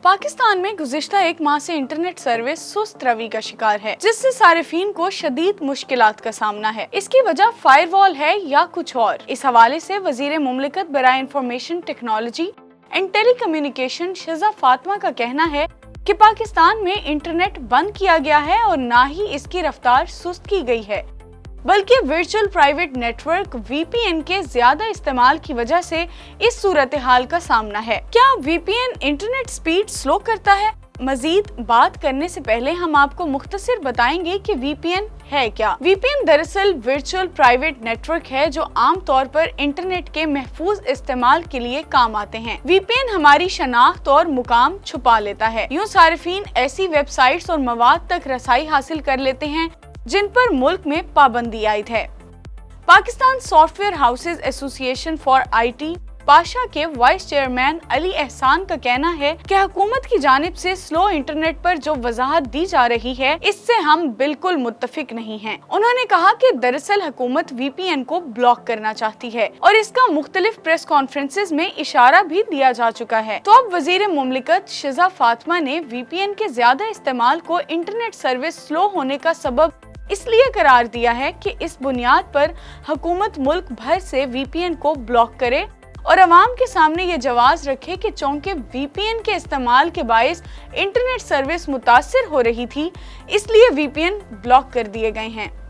पाकिस्तान में गुज़िश्ता एक माह से इंटरनेट सर्विस सुस्त रवि का शिकार है, जिससे सारिफीन को शदीद मुश्किलात का सामना है। इसकी वजह फायरवॉल है या कुछ और? इस हवाले से वज़ीर मुमलिकत बराए information technology and telecommunication Shaza Fatima का कहना है कि पाकिस्तान में इंटरनेट बंद किया गया है और ना ही इसकी रफ्तार सुस्त की गई है, बल्कि वर्चुअल प्राइवेट नेटवर्क VPN के ज्यादा इस्तेमाल की वजह से इस सूरत हाल का सामना है। क्या VPN इंटरनेट स्पीड स्लो करता है? मजीद बात करने से पहले हम आपको मुख्तसर बताएंगे कि VPN है क्या। VPN दरअसल वर्चुअल प्राइवेट नेटवर्क है जो आम तौर पर इंटरनेट के महफूज इस्तेमाल के लिए काम आते हैं। VPN हमारी शनाख्त और मुकाम छुपा लेता है। यूँ सारिफीन ऐसी वेबसाइट्स और मवाद तक रसाई हासिल कर लेते हैं जिन पर मुल्क में पाबंदी आयद है। Pakistan software houses association for IT Pasha के वाइस चेयरमैन अली एहसान का कहना है कि हुकूमत की जानिब से स्लो इंटरनेट पर जो वजाहत दी जा रही है, इससे हम बिल्कुल मुत्तफिक नहीं हैं। उन्होंने कहा कि दरअसल हुकूमत VPN को ब्लॉक करना चाहती है और इसका मुख्तलिफ प्रेस कॉन्फ्रेंसेस में इशारा भी दिया जा चुका है। तो अब वजीर मुमलिकत शज़ा फातिमा ने VPN के ज्यादा इस्तेमाल को इंटरनेट सर्विस स्लो होने का सबब इसलिए करार दिया है कि इस बुनियाद पर हुकूमत मुल्क भर से VPN को ब्लॉक करे और अवाम के सामने ये जवाज रखे कि चूंकि VPN के इस्तेमाल के बायस इंटरनेट सर्विस मुतासिर हो रही थी, इसलिए VPN ब्लॉक कर दिए गए हैं।